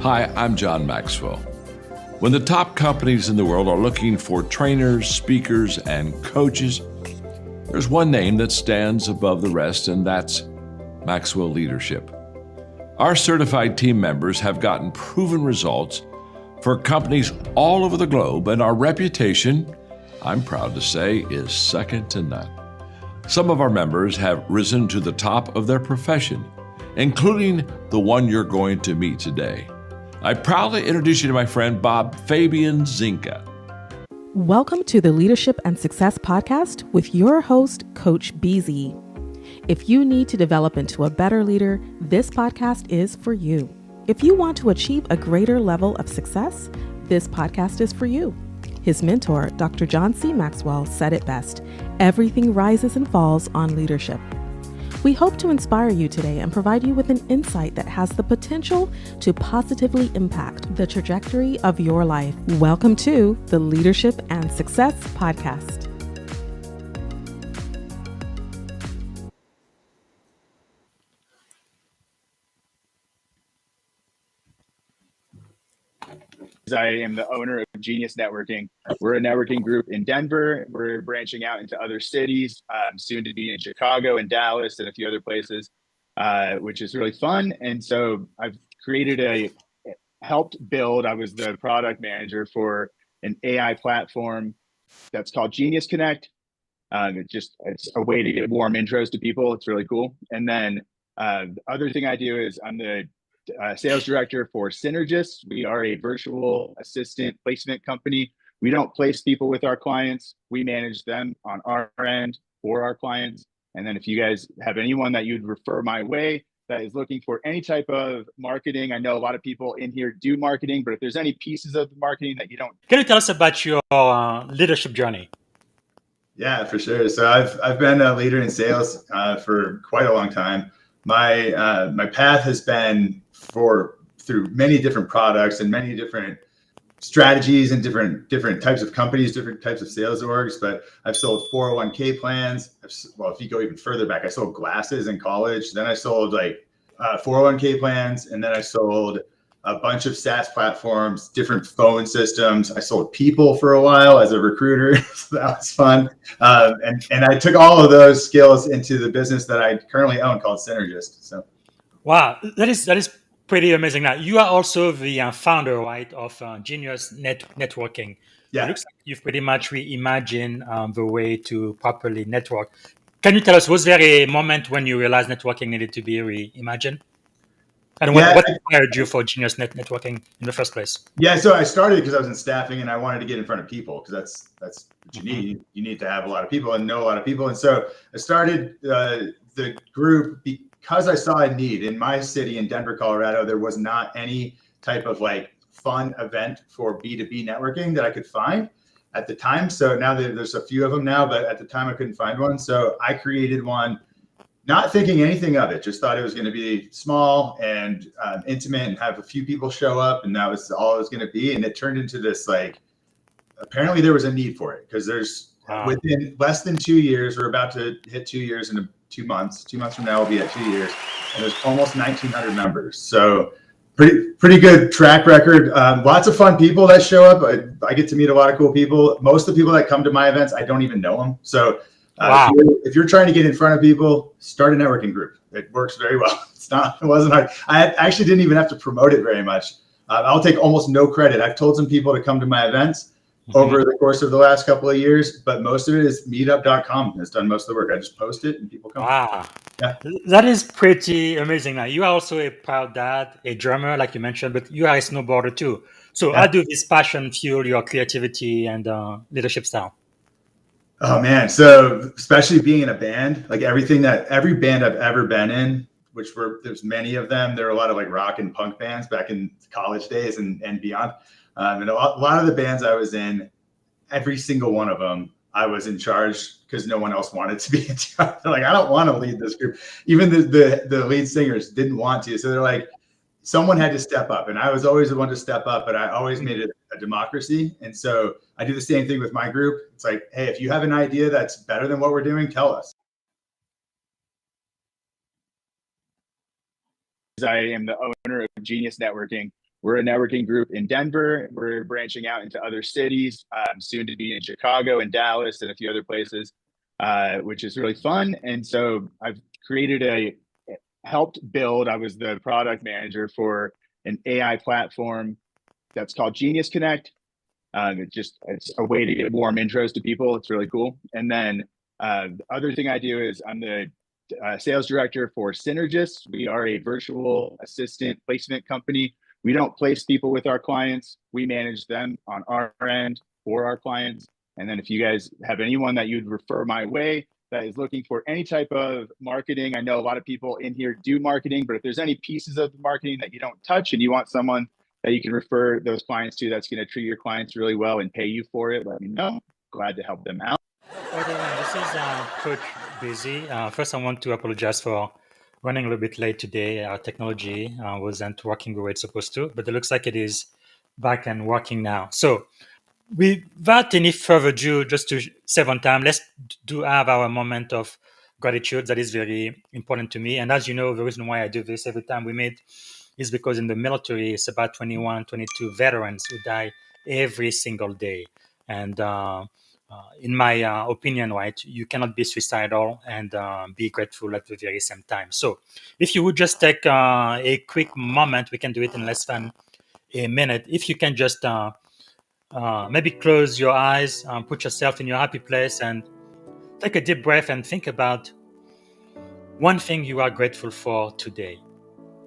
Hi, I'm John Maxwell. When the top companies in the world are looking for trainers, speakers, and coaches, there's one name that stands above the rest, and that's Maxwell Leadership. Our certified team members have gotten proven results for companies all over the globe, and our reputation, I'm proud to say, is second to none. Some of our members have risen to the top of their profession, including the one you're going to meet today. I proudly introduce you to my friend Bob Fabian Zinka. Welcome to the Leadership and Success Podcast with your host, Coach BZ. If you need to develop into a better leader, this podcast is for you. If you want to achieve a greater level of success, this podcast is for you. His mentor, Dr. John C. Maxwell, said it best: everything rises and falls on leadership. We hope to inspire you today and provide you with an insight that has the potential to positively impact the trajectory of your life. Welcome to the Leadership and Success Podcast. I am the owner of Genius Networking. We're a networking group in Denver. We're branching out into other cities, soon to be in Chicago and Dallas and a few other places, which is really fun. And so I've helped build, I was the product manager for an AI platform that's called Genius Connect. It's a way to get warm intros to people. It's really cool. And then the other thing I do is I'm the sales director for Synergist. We are a virtual assistant placement company. We don't place people with our clients. We manage them on our end for our clients. And then if you guys have anyone that you'd refer my way that is looking for any type of marketing, I know a lot of people in here do marketing, but if there's any pieces of the marketing that you don't. Can you tell us about your leadership journey? Yeah, for sure. So I've been a leader in sales for quite a long time. My path has been through many different products and many different strategies and different types of companies, different types of sales orgs. But I've sold 401k plans. If you go even further back, I sold glasses in college. Then I sold 401k plans, and then I sold a bunch of SaaS platforms, different phone systems. I sold people for a while as a recruiter, so that was fun. And I took all of those skills into the business that I currently own called Synergist. So, wow, that is pretty amazing. Now, you are also the founder, right, of Genius Networking. yeah. It looks like you've pretty much reimagined the way to properly network. Can you tell us, was there a moment when you realized networking needed to be reimagined? And what inspired you for Genius Networking in the first place? Yeah, so I started because I was in staffing and I wanted to get in front of people because that's what you need. You need to have a lot of people and know a lot of people. And so I started the group because I saw a need in my city in Denver, Colorado. There was not any type of fun event for B2B networking that I could find at the time. So now there's a few of them now, but at the time I couldn't find one. So I created one, not thinking anything of it, just thought it was going to be small and intimate and have a few people show up. And that was all it was going to be. And it turned into this, apparently there was a need for it because there's within less than 2 years, we're about to hit 2 years in 2 months. 2 months from now, we'll be at 2 years. And there's almost 1,900 members. So pretty good track record. Lots of fun people that show up. I get to meet a lot of cool people. Most of the people that come to my events, I don't even know them. So wow. If you're trying to get in front of people, start a networking group. It works very well. It wasn't hard. I actually didn't even have to promote it very much. I'll take almost no credit. I've told some people to come to my events over the course of the last couple of years, but most of it is meetup.com has done most of the work. I just post it and people come. Wow. Yeah. That is pretty amazing. Now, you are also a proud dad, a drummer, like you mentioned, but you are a snowboarder too. So how do this passion fuel your creativity and leadership style? Oh man. So especially being in a band, every band I've ever been in, there's many of them. There are a lot of rock and punk bands back in college days and beyond. And a lot of the bands I was in, every single one of them, I was in charge because no one else wanted to be in charge. They're like, I don't want to lead this group. Even the lead singers didn't want to. So they're like, someone had to step up. And I was always the one to step up, but I always made it a democracy. And so I do the same thing with my group. It's like, hey, if you have an idea that's better than what we're doing, tell us. I am the owner of Genius Networking. We're a networking group in Denver. We're branching out into other cities, soon to be in Chicago and Dallas and a few other places, which is really fun. And so I've helped build, I was the product manager for an AI platform that's called Genius Connect. It's a way to get warm intros to people. It's really cool. And then the other thing I do is I'm the sales director for Synergist. We are a virtual assistant placement company. We don't place people with our clients. We manage them on our end for our clients. And then if you guys have anyone that you'd refer my way that is looking for any type of marketing, I know a lot of people in here do marketing, but if there's any pieces of the marketing that you don't touch and you want someone that you can refer those clients to that's going to treat your clients really well and pay you for it, let me know. Glad to help them out. Everyone, this is Coach Busy. First, I want to apologize for running a little bit late today. Our technology wasn't working the way it's supposed to, but it looks like it is back and working now. So, without any further ado, just to save on time, let's do have our moment of gratitude. That is very important to me. And as you know, the reason why I do this every time we meet is because in the military, it's about 21, 22 veterans who die every single day. And in my opinion, right, you cannot be suicidal and be grateful at the very same time. So if you would just take a quick moment, we can do it in less than a minute. If you can just maybe close your eyes, put yourself in your happy place and take a deep breath and think about one thing you are grateful for today.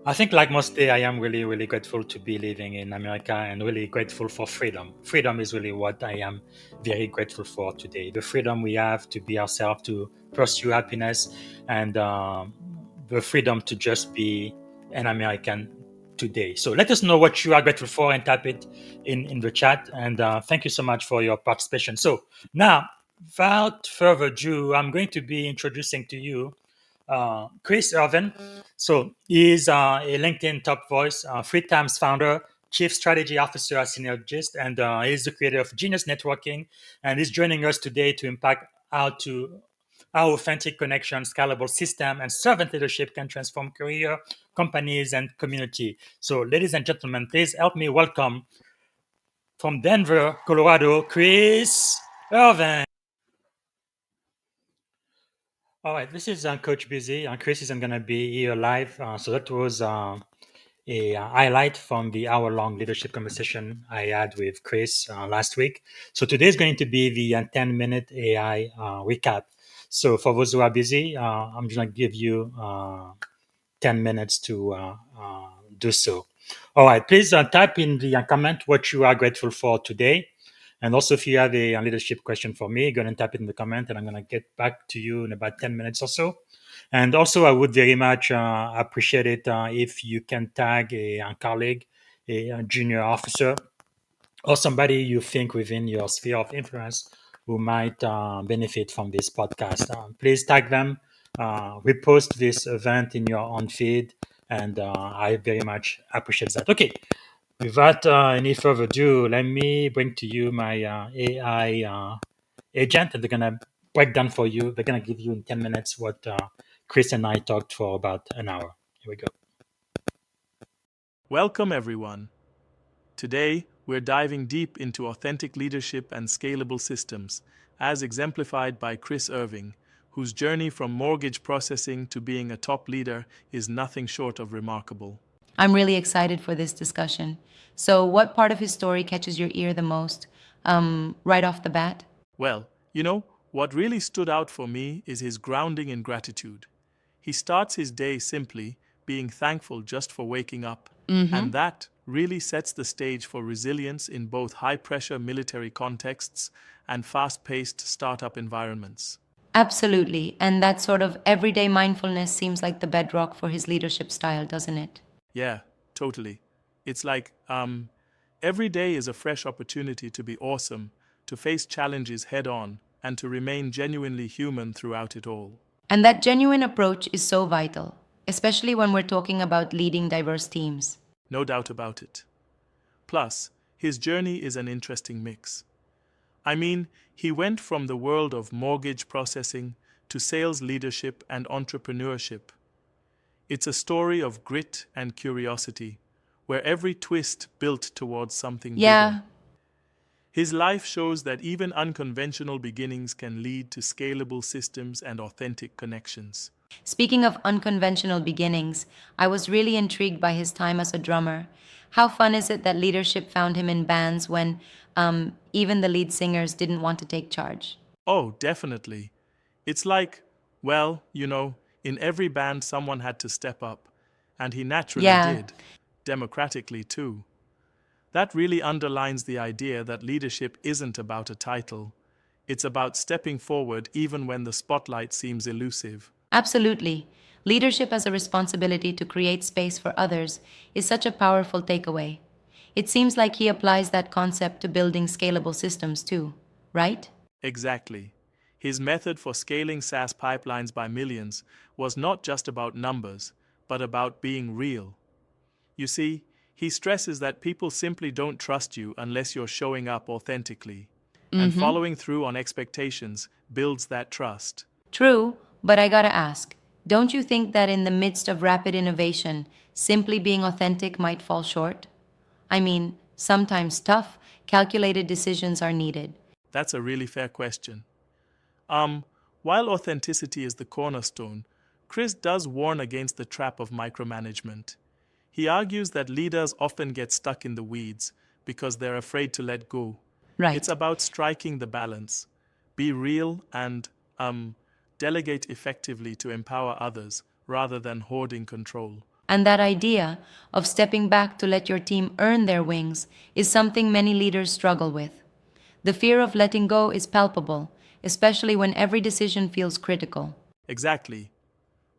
I think, like most day, I am really, really grateful to be living in America and really grateful for freedom. Freedom is really what I am very grateful for today. The freedom we have to be ourselves, to pursue happiness, and the freedom to just be an American today. So let us know what you are grateful for and type it in the chat. And thank you so much for your participation. So now, without further ado, I'm going to be introducing to you Chris Irving. So he's a LinkedIn top voice, 3 times founder, chief strategy officer at Synergist, and he's the creator of Genius Networking. And he's joining us today to impact how authentic connection, scalable system, and servant leadership can transform career, companies, and community. So, ladies and gentlemen, please help me welcome from Denver, Colorado, Chris Irving. All right, this is Coach Busy. Chris isn't going to be here live. So that was a highlight from the hour-long leadership conversation I had with Chris last week. So today is going to be the 10-minute AI recap. So for those who are busy, I'm going to give you 10 minutes to do so. All right, please type in the comment what you are grateful for today. And also, if you have a leadership question for me, go ahead and type it in the comment, and I'm going to get back to you in about 10 minutes or so. And also, I would very much appreciate it if you can tag a colleague, a junior officer, or somebody you think within your sphere of influence who might benefit from this podcast. Please tag them, repost this event in your own feed, and I very much appreciate that. Okay, without any further ado, let me bring to you my AI agent, and they're going to break down for you. They're going to give you in 10 minutes what Chris and I talked for about an hour. Here we go. Welcome, everyone. Today, we're diving deep into authentic leadership and scalable systems, as exemplified by Chris Irving, whose journey from mortgage processing to being a top leader is nothing short of remarkable. I'm really excited for this discussion. So, what part of his story catches your ear the most, right off the bat? Well, what really stood out for me is his grounding in gratitude. He starts his day simply, being thankful just for waking up. And that really sets the stage for resilience in both high-pressure military contexts and fast-paced startup environments. Absolutely. And that sort of everyday mindfulness seems like the bedrock for his leadership style, doesn't it? Yeah, totally. It's like every day is a fresh opportunity to be awesome, to face challenges head-on, and to remain genuinely human throughout it all. And that genuine approach is so vital, especially when we're talking about leading diverse teams. No doubt about it. Plus, his journey is an interesting mix. I mean, he went from the world of mortgage processing to sales leadership and entrepreneurship. It's a story of grit and curiosity, where every twist built towards something Yeah, bigger. His life shows that even unconventional beginnings can lead to scalable systems and authentic connections. speaking of unconventional beginnings, I was really intrigued by his time as a drummer. How fun is it that leadership found him in bands when even the lead singers didn't want to take charge? Oh, definitely. It's like, well, in every band someone had to step up, and he naturally Yeah, did, democratically too. That really underlines the idea that leadership isn't about a title. It's about stepping forward even when the spotlight seems elusive. absolutely. Leadership as a responsibility to create space for others is such a powerful takeaway. It seems like he applies that concept to building scalable systems too, right? Exactly. His method for scaling SaaS pipelines by millions was not just about numbers, but about being real. You see, he stresses that people simply don't trust you unless you're showing up authentically, and following through on expectations builds that trust. True, but I gotta ask, don't you think that in the midst of rapid innovation, simply being authentic might fall short? I mean, sometimes tough, calculated decisions are needed. That's a really fair question. Um, while authenticity is the cornerstone, Chris does warn against the trap of micromanagement. He argues that leaders often get stuck in the weeds because they're afraid to let go. It's Right. about striking the balance. Be real and delegate effectively to empower others rather than hoarding control. And that idea of stepping back to let your team earn their wings is something many leaders struggle with. The fear of letting go is palpable, especially when every decision feels critical. Exactly.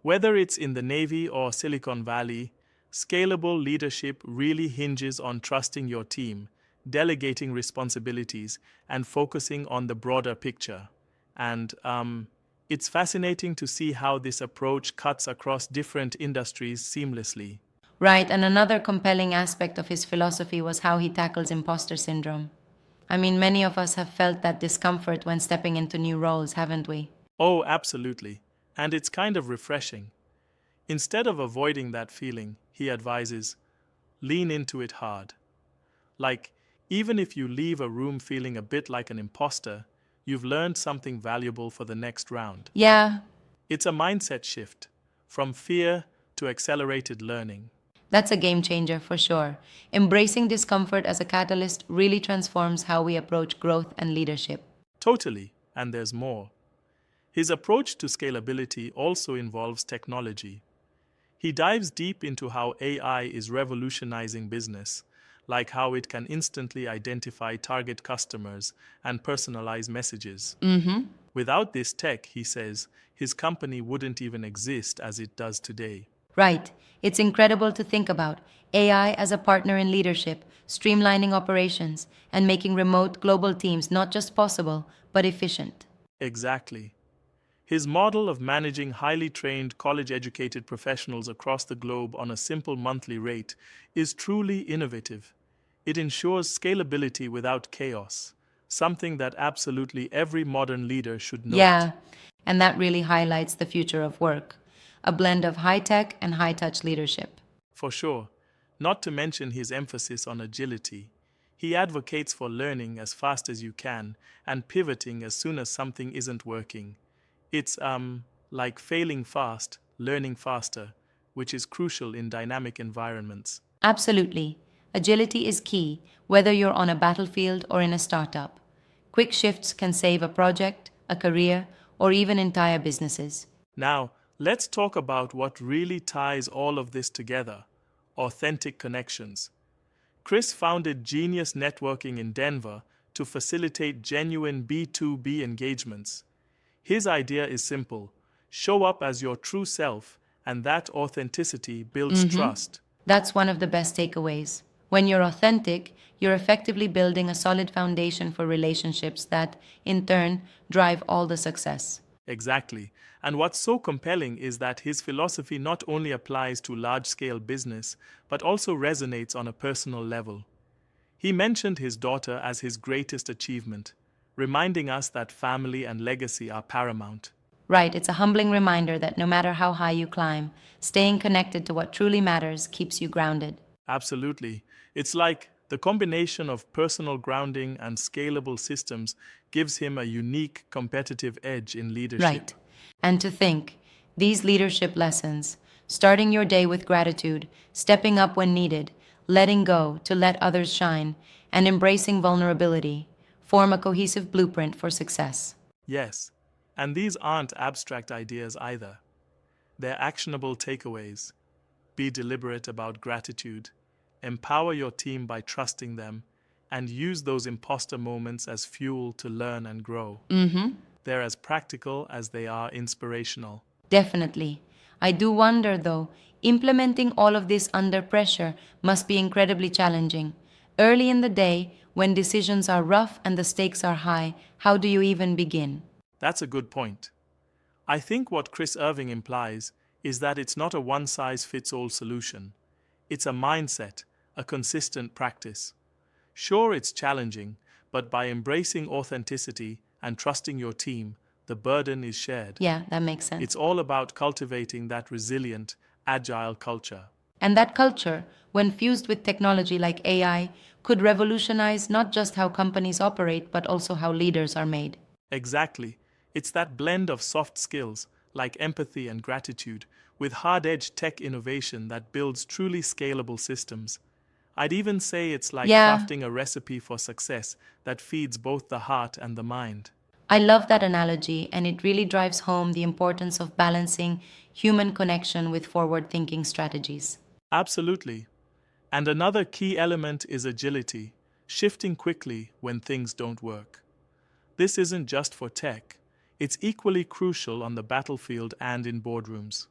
Whether it's in the Navy or Silicon Valley, scalable leadership really hinges on trusting your team, delegating responsibilities, and focusing on the broader picture. And it's fascinating to see how this approach cuts across different industries seamlessly. Right, and another compelling aspect of his philosophy was how he tackles imposter syndrome. I mean, many of us have felt that discomfort when stepping into new roles, haven't we? Oh, absolutely. And it's kind of refreshing. Instead of avoiding that feeling, he advises, lean into it hard. Like, even if you leave a room feeling a bit like an imposter, you've learned something valuable for the next round. Yeah, It's a mindset shift from fear to accelerated learning. that's a game changer for sure. Embracing discomfort as a catalyst really transforms how we approach growth and leadership. Totally, and there's more. His approach to scalability also involves technology. He dives deep into how AI is revolutionizing business, like how it can instantly identify target customers and personalize messages. Without this tech, he says, his company wouldn't even exist as it does today. Right, it's incredible to think about AI as a partner in leadership, streamlining operations, and making remote global teams not just possible, but efficient. Exactly. His model of managing highly trained, college educated professionals across the globe on a simple monthly rate is truly innovative. It ensures scalability without chaos, something that absolutely every modern leader should note. Yeah, and that really highlights the future of work, a blend of high tech and high touch leadership. For sure, not to mention his emphasis on agility. He advocates for learning as fast as you can and pivoting as soon as something isn't working. It's like failing fast, learning faster, which is crucial in dynamic environments. Absolutely. Agility is key, whether you're on a battlefield or in a startup. Quick shifts can save a project, a career, or even entire businesses. Now, let's talk about what really ties all of this together: authentic connections. Chris founded Genius Networking in Denver to facilitate genuine B2B engagements. His idea is simple: show up as your true self, and that authenticity builds trust. That's one of the best takeaways. When you're authentic, you're effectively building a solid foundation for relationships that, in turn, drive all the success. Exactly. And what's so compelling is that his philosophy not only applies to large scale business, but also resonates on a personal level. He mentioned his daughter as his greatest achievement, reminding us that family and legacy are paramount. Right, it's a humbling reminder that no matter how high you climb, staying connected to what truly matters keeps you grounded. Absolutely. It's like the combination of personal grounding and scalable systems gives him a unique competitive edge in leadership. Right. And to think, these leadership lessons, starting your day with gratitude, stepping up when needed, letting go to let others shine, and embracing vulnerability, form a cohesive blueprint for success. Yes, and these aren't abstract ideas either. They're actionable takeaways. Be deliberate about gratitude, empower your team by trusting them, and use those imposter moments as fuel to learn and grow. They're as practical as they are inspirational. Definitely. I do wonder, though, implementing all of this under pressure must be incredibly challenging. Early in the day, when decisions are rough and the stakes are high, how do you even begin? That's a good point. I think what Chris Irving implies is that it's not a one-size-fits-all solution. It's a mindset, a consistent practice. Sure, it's challenging, but by embracing authenticity and trusting your team, the burden is shared. Yeah, that makes sense. It's all about cultivating that resilient, agile culture. And that culture, when fused with technology like AI, could revolutionize not just how companies operate, but also how leaders are made. Exactly. It's that blend of soft skills, like empathy and gratitude, with hard-edged tech innovation that builds truly scalable systems. I'd even say it's like Yeah. crafting a recipe for success that feeds both the heart and the mind. I love that analogy, and it really drives home the importance of balancing human connection with forward thinking strategies. Absolutely. And another key element is agility, shifting quickly when things don't work. This isn't just for tech, it's equally crucial on the battlefield and in boardrooms.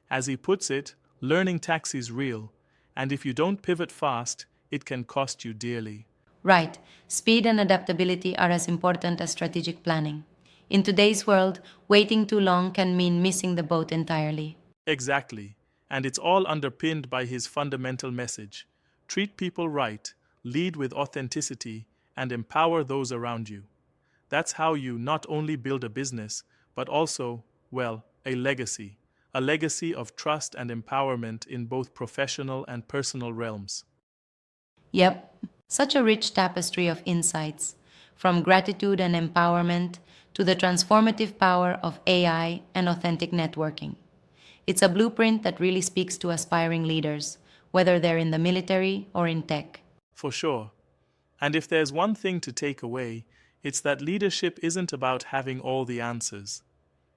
As he puts it, learning taxi's real, and if you don't pivot fast, it can cost you dearly. Right, speed and adaptability are as important as strategic planning. In today's world, waiting too long can mean missing the boat entirely. Exactly, and it's all underpinned by his fundamental message. Treat people right, lead with authenticity, and empower those around you. That's how you not only build a business, but also, well, a legacy. A legacy of trust and empowerment in both professional and personal realms. Yep, such a rich tapestry of insights, from gratitude and empowerment to the transformative power of AI and authentic networking. It's a blueprint that really speaks to aspiring leaders, whether they're in the military or in tech. For sure. And if there's one thing to take away, it's that leadership isn't about having all the answers.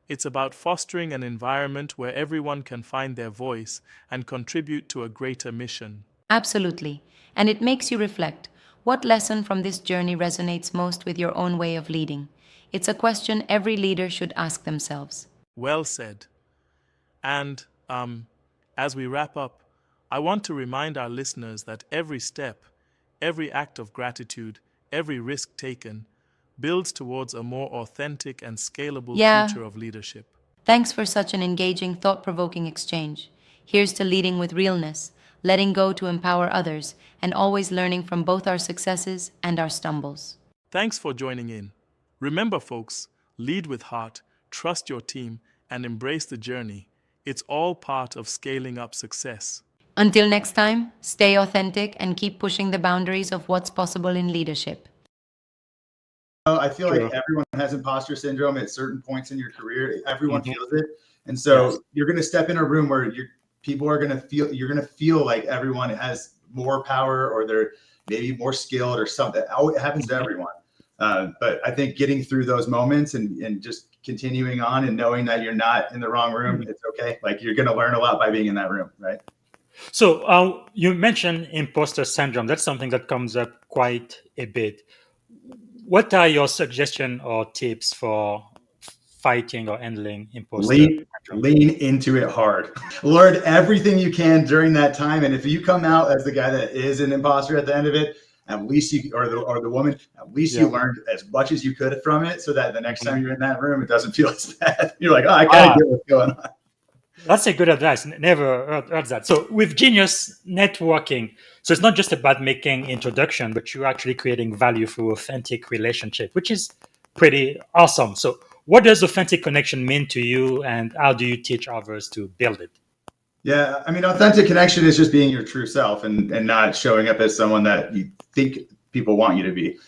It's about fostering an environment where everyone can find their voice and contribute to a greater mission. Absolutely. And it makes you reflect. What lesson from this journey resonates most with your own way of leading? It's a question every leader should ask themselves. Well said. And, as we wrap up, I want to remind our listeners that every step, every act of gratitude, every risk taken, builds towards a more authentic and scalable Yeah. future of leadership. Thanks for such an engaging, thought provoking exchange. Here's to leading with realness, letting go to empower others, and always learning from both our successes and our stumbles. Thanks for joining in. Remember, folks, lead with heart, trust your team, and embrace the journey. It's all part of scaling up success. Until next time, stay authentic and keep pushing the boundaries of what's possible in leadership. I feel True. like everyone has imposter syndrome at certain points in your career. Everyone feels it. And so you're going to step in a room where you're going to feel like everyone has more power or they're maybe more skilled or something. It happens to everyone. But I think getting through those moments and just continuing on and knowing that you're not in the wrong room, it's okay. Like you're going to learn a lot by being in that room, right? So you mentioned imposter syndrome. That's something that comes up quite a bit. What are your suggestions or tips for fighting or handling imposter syndrome? Lean into it hard. Learn everything you can during that time. And if you come out as the guy that is an imposter at the end of it, at least you, or the woman, at least you learned as much as you could from it so that the next time you're in that room, it doesn't feel as bad. You're like, oh, I kind of get what's going on. That's a good advice. Never heard that. So with Genius networking, so it's not just about making introduction, but you're actually creating value through authentic relationship, which is pretty awesome. So what does authentic connection mean to you, and how do you teach others to build it? Yeah, I mean, authentic connection is just being your true self and not showing up as someone that you think people want you to be.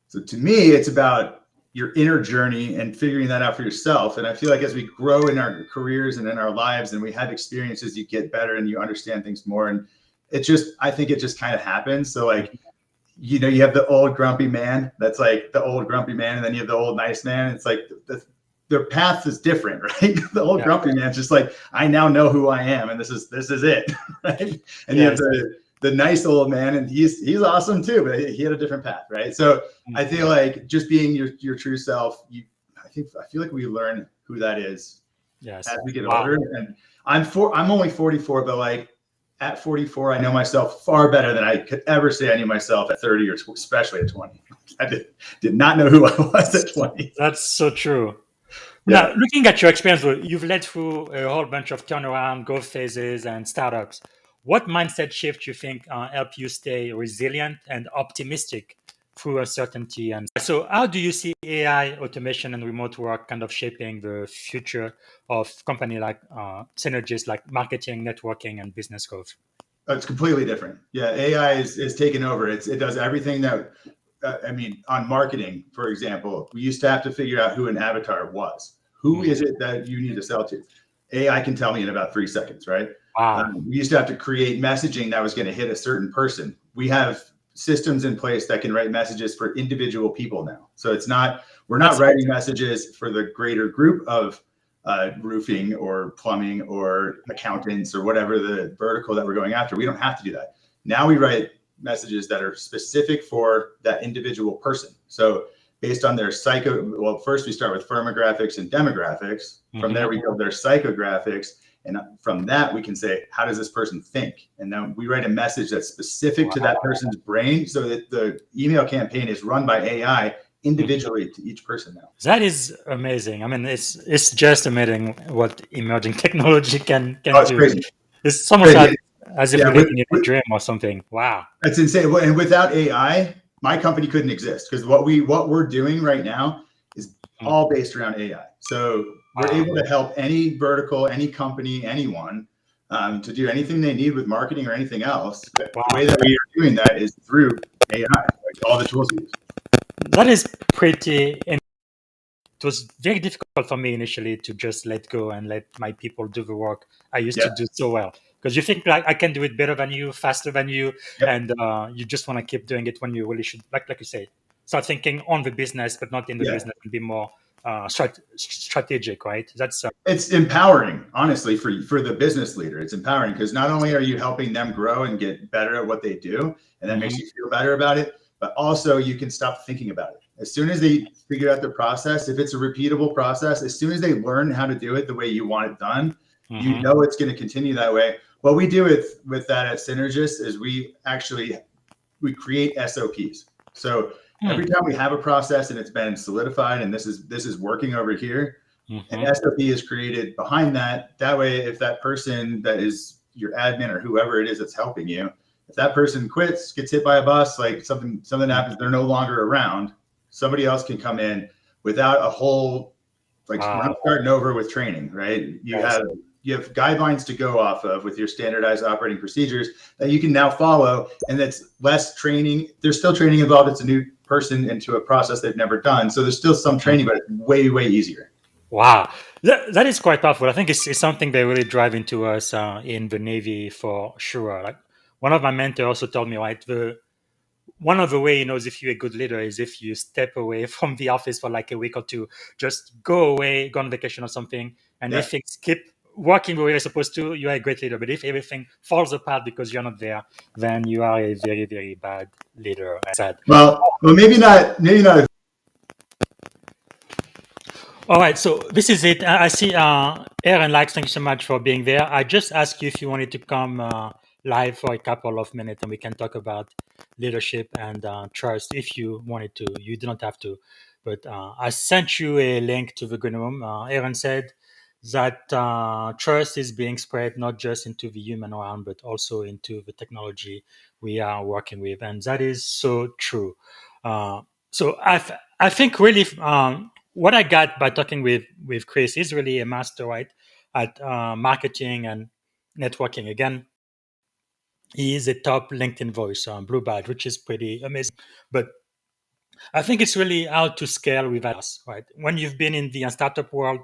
So to me, it's about your inner journey and figuring that out for yourself. And I feel like as we grow in our careers and in our lives and we have experiences, you get better and you understand things more. And I think it just kind of happens. So like, you have the old grumpy man. That's like the old grumpy man. And then you have the old nice man. It's like their path is different, right? The old grumpy man's just like, I now know who I am. And this is it. Right. And you have the nice old man, and he's awesome too, but he had a different path, right? So I feel like just being your true self, I feel like we learn who that is as we get older. And I'm only 44, but like at 44, I know myself far better than I could ever say I knew myself at 30 or especially at 20. I did not know who I was at 20. That's so true. Yeah. Now, looking at your experience, you've led through a whole bunch of turnaround, growth phases, and startups. What mindset shift you think help you stay resilient and optimistic through uncertainty? And so, how do you see AI, automation, and remote work kind of shaping the future of company like synergies like marketing, networking, and business growth? It's completely different. Yeah, AI is taken over. It does everything that on marketing, for example, we used to have to figure out who an avatar was. Who is it that you need to sell to? AI can tell me in about 3 seconds, right? Wow. We used to have to create messaging that was going to hit a certain person. We have systems in place that can write messages for individual people now. So we're not writing messages for the greater group of roofing or plumbing or accountants or whatever the vertical that we're going after. We don't have to do that. Now we write messages that are specific for that individual person. So based on their first we start with firmographics and demographics. From there, we go their psychographics. And from that, we can say, how does this person think? And then we write a message that's specific to that person's brain so that the email campaign is run by AI individually to each person now. That is amazing. I mean, it's just amazing what emerging technology can it's do. Crazy. It's almost as if we're living in a dream or something. Wow. That's insane. And without AI, my company couldn't exist because what we're doing right now is all based around AI. So we're able to help any vertical, any company, anyone to do anything they need with marketing or anything else. The way that we are doing that is through AI, like all the tools we use. That is pretty. It was very difficult for me initially to just let go and let my people do the work I used to do so well. Because you think like I can do it better than you, faster than you, and you just want to keep doing it when you really should, like you say, start thinking on the business, but not in the business, and be more strategic, right? It's empowering, honestly, for the business leader. It's empowering because not only are you helping them grow and get better at what they do, and that makes you feel better about it, but also you can stop thinking about it. As soon as they figure out the process, if it's a repeatable process, as soon as they learn how to do it the way you want it done, you know it's going to continue that way. What we do with that at Synergist is we create SOPs. So every time we have a process and it's been solidified and this is working over here, an SOP is created behind that. That way, if that person that is your admin or whoever it is that's helping you, if that person quits, gets hit by a bus, like something happens, they're no longer around, somebody else can come in without a whole, we're not starting over with training, right? You have guidelines to go off of with your standardized operating procedures that you can now follow, and that's less training. There's still training involved. It's a new person into a process they've never done. So there's still some training, but it's way, way easier. Wow. That is quite powerful. I think it's something they really drive into us in the Navy for sure. Like one of my mentors also told me, right, one of the way he knows if you're a good leader is if you step away from the office for like a week or two, just go away, go on vacation or something. And if things keep working the way they're supposed to, you are a great leader. But if everything falls apart because you're not there, then you are a very, very bad leader. Sad. Well, maybe not. All right, so this is it. I see Aaron likes. Thank you so much for being there. I just asked you if you wanted to come live for a couple of minutes and we can talk about leadership and trust if you wanted to. You do not have to. But I sent you a link to the green room. Aaron said that trust is being spread not just into the human realm, but also into the technology we are working with. And that is so true. So I think really what I got by talking with Chris is really a master, right, at marketing and networking. Again, he is a top LinkedIn voice, Blue Badge, which is pretty amazing. But I think it's really how to scale with us, right? When you've been in the startup world,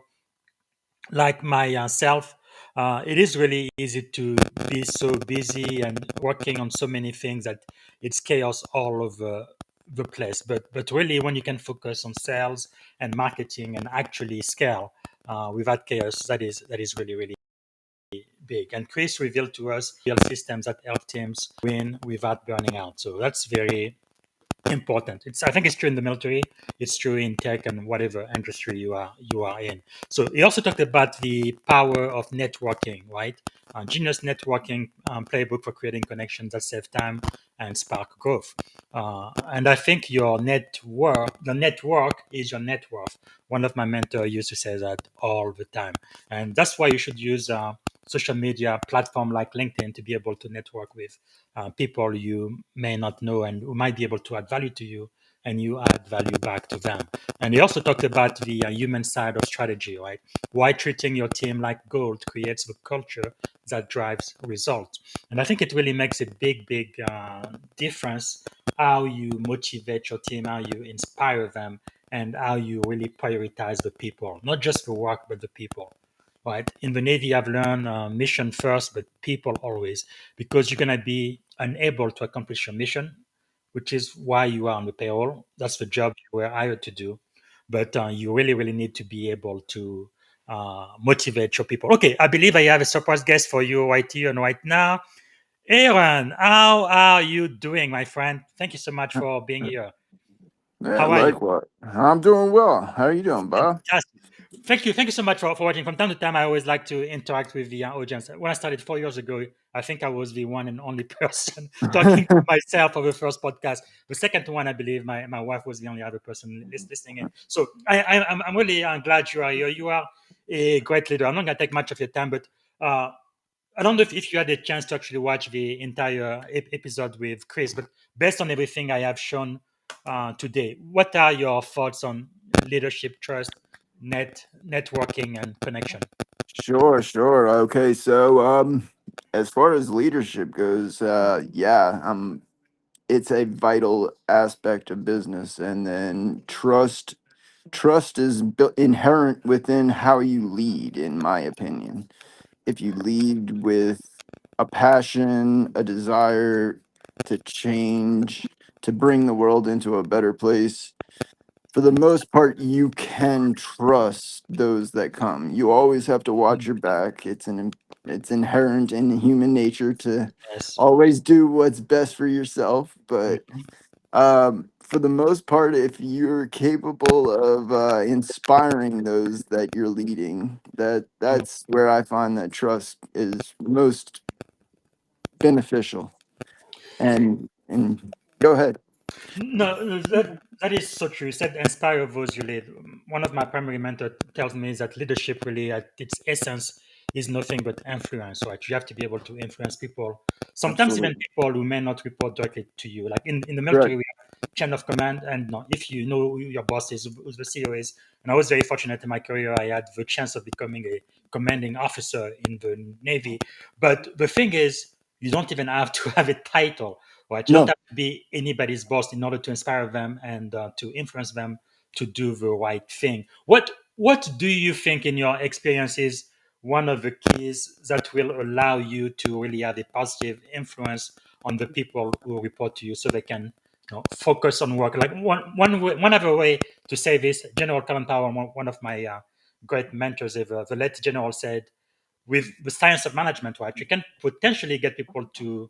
like myself, it is really easy to be so busy and working on so many things that it's chaos all over the place. But really, when you can focus on sales and marketing and actually scale without chaos, that is really big. And Chris revealed to us real systems that help teams win without burning out. So that's very important. I think it's true in the military. It's true in tech and whatever industry you are in. So he also talked about the power of networking, right? Genius networking playbook for creating connections that save time and spark growth. And I think the network is your net worth. One of my mentors used to say that all the time, and that's why you should use social media platform like LinkedIn to be able to network with people you may not know and who might be able to add value to you, and you add value back to them. And he also talked about the human side of strategy, right? Why treating your team like gold creates the culture that drives results. And I think it really makes a big difference how you motivate your team, how you inspire them, and how you really prioritize the people, not just the work, but the people. Right. In the Navy, I've learned mission first, but people always, because you're going to be unable to accomplish your mission, which is why you are on the payroll. That's the job you were hired to do. But you really need to be able to motivate your people. Okay, I believe I have a surprise guest for you right here and right now. Aaron, how are you doing, my friend? Thank you so much for being here. Yeah, How are you? likewise. I'm doing well. How are you doing, Bob? Fantastic. Thank you so much for watching. From time to time, I always like to interact with the audience. When I started 4 years ago, I think I was the one and only person talking to myself for the first podcast. The second one, I believe, my wife was the only other person listening in. So I'm really glad you are here. You are a great leader. I'm not going to take much of your time, but uh, I don't know if you had a chance to actually watch the entire episode with Chris, but based on everything I have shown today, what are your thoughts on leadership, trust, networking, and connection? Sure. Okay, so as far as leadership goes, yeah, it's a vital aspect of business, and then trust is inherent within how you lead, in my opinion. If you lead with a passion, a desire to change, to bring the world into a better place, for the most part, you can trust those that come. You always have to watch Mm, your back. It's inherent in human nature to yes. always do what's best for yourself. But Mhm. for the most part, if you're capable of inspiring those that you're leading, that's where I find that trust is most beneficial. And go ahead. No, that is so true. You said inspire those you lead. One of my primary mentors tells me that leadership really, at its essence, is nothing but influence. Right? You have to be able to influence people. Sometimes even Absolutely. people who may not report directly to you. Like in the Correct. military, we have chain of command, and no, if you know who your boss is, who the CEO is. And I was very fortunate in my career. I had the chance of becoming a commanding officer in the Navy. But the thing is, you don't even have to have a title, right? You don't No. have to be anybody's boss in order to inspire them and to influence them to do the right thing. What do you think, in your experience, is one of the keys that will allow you to really have a positive influence on the people who report to you, so they can focus on work? Like one other way to say this, General Colin Powell, one of my great mentors ever, the late general, said, with the science of management, right, you can potentially get people to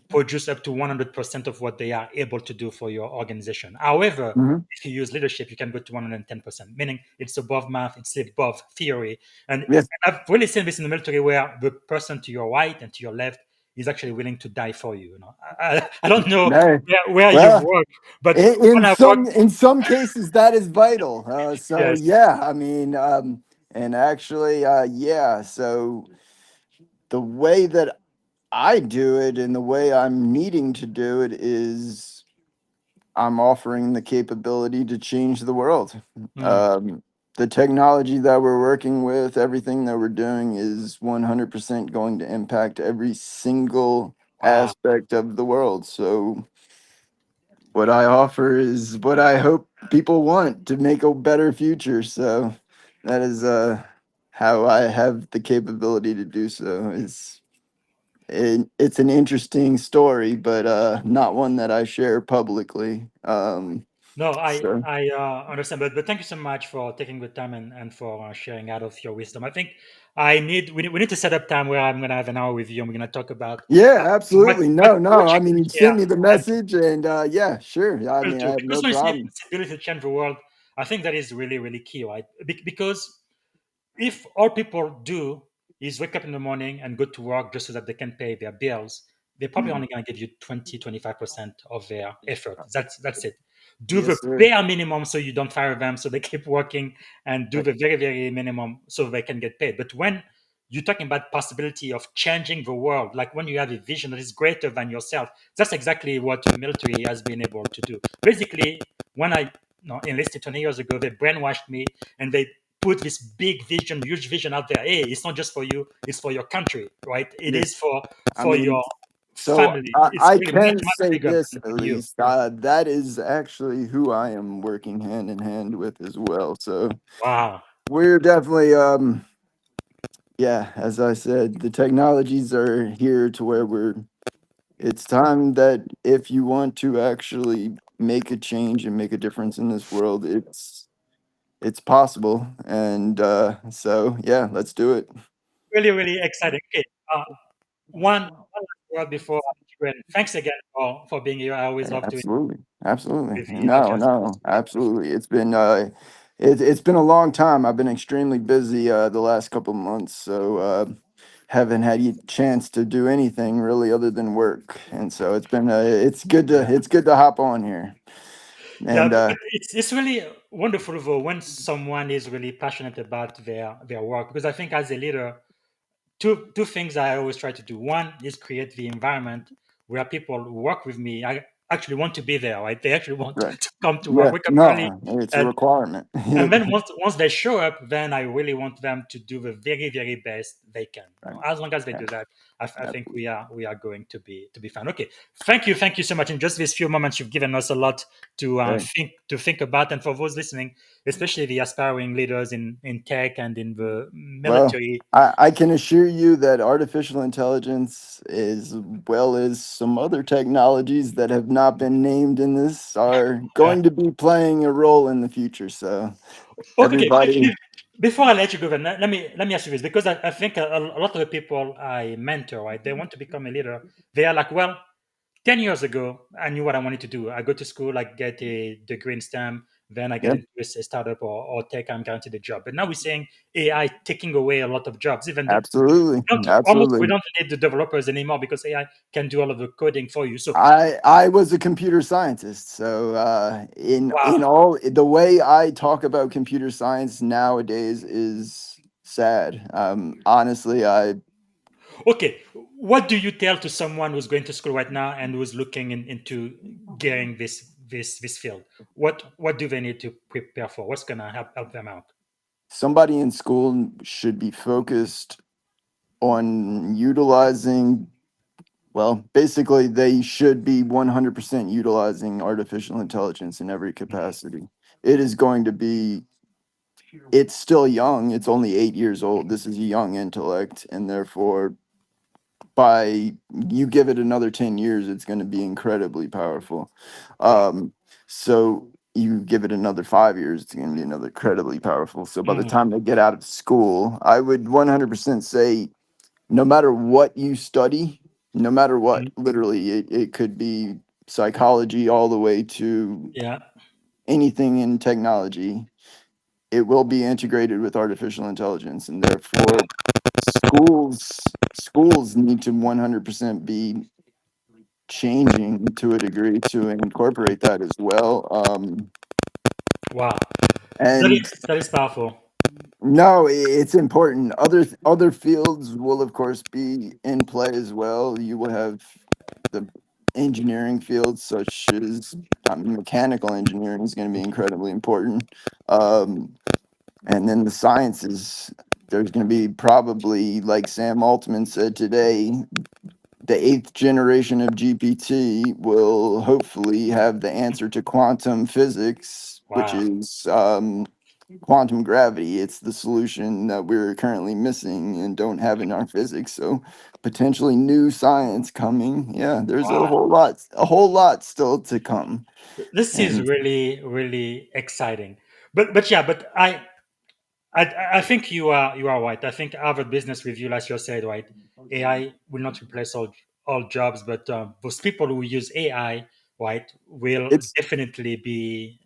produce up to 100% of what they are able to do for your organization. However, Hmm. if you use leadership, you can go to 110%, meaning it's above math, it's above theory. And Yes. I've really seen this in the military, where the person to your right and to your left is actually willing to die for you. I don't know No. where you've Well, worked, but in when I worked, some cases that is vital. So yes. yeah, I mean, and actually, yeah. So the way that I do it and the way I'm needing to do it is I'm offering the capability to change the world. Mm, Um, the technology that we're working with, everything that we're doing is 100% going to impact every single Wow. aspect of the world. So what I offer is what I hope people want to make a better future. So that is how I have the capability to do so. It's an interesting story, but not one that I share publicly. No, I So I understand, but thank you so much for taking the time and for sharing out of your wisdom. I think we need to set up time where I'm gonna have an hour with you and we're gonna talk about yeah, what absolutely. what No, what no. you I mean, can you share sent me the and message, and yeah, sure. I people mean, I too. have Because no when you say problem. this ability to change the world, I think that is really really key, right? Because if all people do is wake up in the morning and go to work just so that they can pay their bills, they're probably Mhm. only going to give you 20-25% of their effort. That's it. Do the Yes, sir. bare minimum so you don't fire them, so they keep working, and do Right. the very very minimum so they can get paid. But when you're talking about possibility of changing the world, like when you have a vision that is greater than yourself, that's exactly what the military has been able to do. Basically, when I enlisted 20 years ago, they brainwashed me and they put this big vision, huge vision out there. Hey, it's not just for you; it's for your country, right? It Yeah. is for I mean, your so family. It's I really much can much say bigger this than at you. least. That is actually who I am working hand in hand with as well. So Wow. we're definitely yeah, as I said, the technologies are here to where it's time that if you want to actually make a change and make a difference in this world, it's possible. And so yeah, let's do it. Really, really exciting. Okay. One last word before I let you go. And thanks again for being here. I always Yeah, love doing absolutely. Absolutely. with the No, podcast. no, absolutely. It's been a long time. I've been extremely busy the last couple months, so haven't had a chance to do anything really other than work. And so Yeah. it's good to hop on here. Yeah, And but it's really wonderful though when someone is really passionate about their work, because I think as a leader, two things I always try to do. One is create the environment where people who work with me I actually want to be there, right? They actually want right. to come to work, Yeah, wake up early, no, it's a and requirement. then once they show up, then I really want them to do the very very best they can. Right. As long as they Yeah, do that, I think absolutely. we are going to be fine. Okay, thank you so much. In just these few moments, you've given us a lot Right. to think about, and for those listening, especially the aspiring leaders in tech and in the Well, military. I can assure you that artificial intelligence, as well as some other technologies that have not been named in this, are Yeah. going to be playing a role in the future. So, Okay, everybody, before I let you go, then let me ask you this, because I think a lot of the people I mentor, right, they want to become a leader. They are like, well, 10 years ago, I knew what I wanted to do. I go to school, I get a degree in STEM, then I get yep, into a startup or tech, I'm guaranteed a job. But now we're saying AI taking away a lot of jobs. Even the absolutely, almost we absolutely. don't need the developers anymore because AI can do all of the coding for you. So I was a computer scientist, so wow. in all the way I talk about computer science nowadays is sad. Honestly, I Okay, what do you tell to someone who's going to school right now and who's looking into getting this field? What do they need to prepare for? What's gonna help them out? somebody in school should be focused on utilizing, well, basically, they should be 100% utilizing artificial intelligence in every capacity. It is going to be, it's still young. It's only 8 years old. This is a young intellect. And therefore, by you give it another 10 years, it's going to be incredibly powerful. Wow. So you give it another 5 years, it's going to be another incredibly powerful. So by the Mhm, time they get out of school, I would 100% say no matter what you study, no matter what, mhm. literally, it could be psychology all the way to Yeah. anything in technology, it will be integrated with artificial intelligence. And therefore, schools need to 100% be changing to a degree to incorporate that as well. Wow. And That is powerful. no, it's important. Other fields will of course be in play as well. You will have the engineering fields such as mechanical engineering is going to be incredibly important. Um, And then the sciences, there's going to be probably, like Sam Altman said today, the 8th generation of GPT will hopefully have the answer to quantum physics, which Wow. is quantum gravity. It's the solution that we're currently missing and don't have in our physics. So potentially new science coming. Yeah, there's Wow. a whole lot still to come. This is And really, really exciting. But yeah, but I think you are right. I think Harvard Business Review last year said, right, AI will not replace all jobs, but those people who use AI, right, will it's definitely be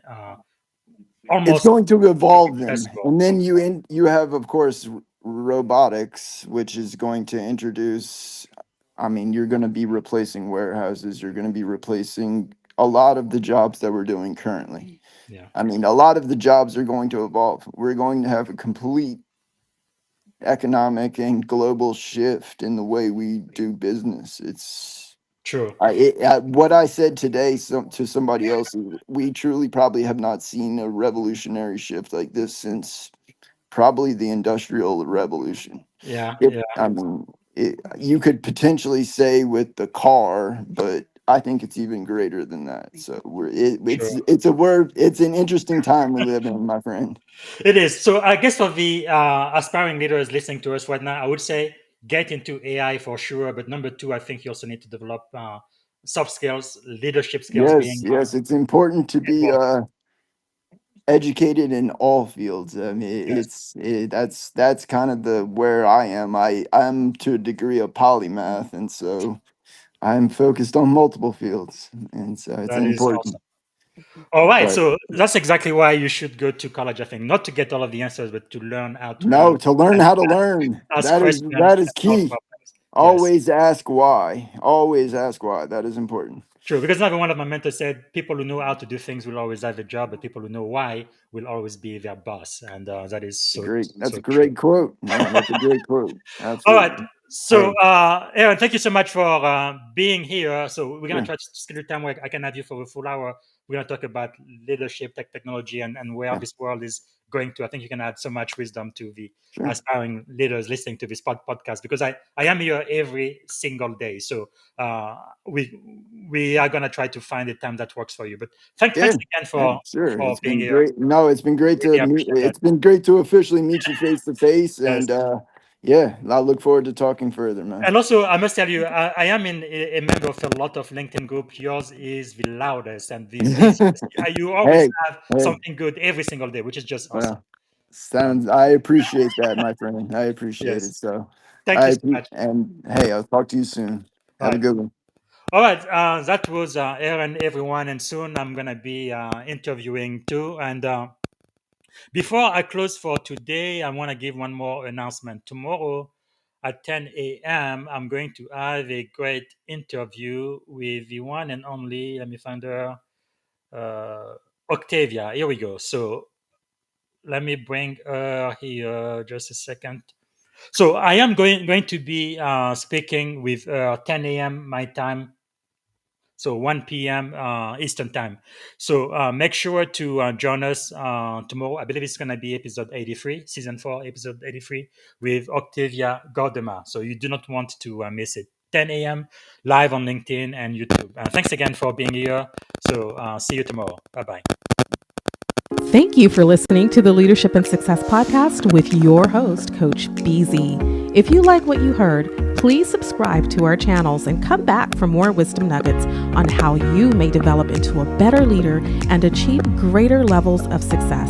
it's almost going to evolve them. irreplaceable. And then you have, of course, robotics, which is going to introduce, I mean, you're going to be replacing warehouses, you're going to be replacing a lot of the jobs that we're doing currently. Yeah, I mean, a lot of the jobs are going to evolve. We're going to have a complete economic and global shift in the way we do business. true. What I said today to somebody else, we truly probably have not seen a revolutionary shift like this since probably the Industrial Revolution. Yeah, If yeah, I mean, you could potentially say with the car, but I think it's even greater than that. So true. it's an interesting time we live in, my friend. It is. So I guess for the aspiring leaders listening to us right now, I would say get into AI for sure. But number two, I think you also need to develop soft skills, leadership skills Yes, being yes, it's important to be important. educated in all fields. I mean, Yes, that's kind of the where I am. I'm to a degree a polymath, and so I'm focused on multiple fields, and so it's that is important. awesome. All right. But So that's exactly why you should go to college, I think. Not to get all of the answers, but to learn how to learn no, to learn and how to learn, ask questions that and is solve key. problems. Yes. Always ask why. Always ask why. That is important. True, because another one of my mentors said people who know how to do things will always have a job, but people who know why will always be their boss, and that is so That's a so true. great quote. Yeah, that's a great quote. All right, Absolutely. so Hey, Aaron, thank you so much for being here. So we're gonna sure. try to schedule time where I can have you for a full hour. We're gonna talk about leadership, technology, and where Yeah, this world is going to. I think you can add so much wisdom to the sure. aspiring leaders listening to this podcast because I am here every single day. So uh, we are gonna try to find a time that works for you. But Yeah, thanks again yeah, sure. for It's being been here. great. No, it's been great to Really meet. appreciate that. It's been great to officially meet you face to face, Yes. and yeah, I look forward to talking further, man. And also, I must tell you, I am in a member of a lot of LinkedIn group. Yours is the loudest and the busiest. You always Hey, have hey. something good every single day, which is just awesome. Well, sounds. I appreciate that, my friend. I appreciate Yes. it. So, Thank you so much. and hey, I'll talk to you soon. All Have a right. good one. All right. That was Aaron, everyone. And soon I'm going to be interviewing too. And before I close for today, I want to give one more announcement. Tomorrow at 10 a.m., I'm going to have a great interview with the one and only, let me find her, Octavia. Here we go. So let me bring her here just a second. So I am going to be speaking with 10 a.m. my time, so 1 p.m. Eastern time. So make sure to join us tomorrow. I believe it's going to be episode 83, season 4, episode 83, with Octavia Gardema. So you do not want to miss it. 10 a.m. live on LinkedIn and YouTube. Thanks again for being here. So see you tomorrow. Bye bye. Thank you for listening to the Leadership and Success Podcast with your host, Coach BZ. If you like what you heard, please subscribe to our channels and come back for more wisdom nuggets on how you may develop into a better leader and achieve greater levels of success.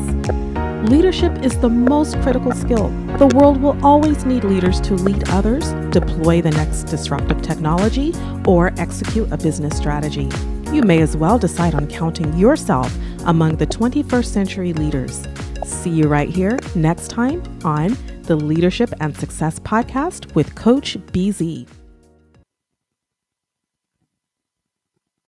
Leadership is the most critical skill. The world will always need leaders to lead others, deploy the next disruptive technology, or execute a business strategy. You may as well decide on counting yourself among the 21st century leaders. See you right here next time on the Leadership and Success Podcast with Coach BZ.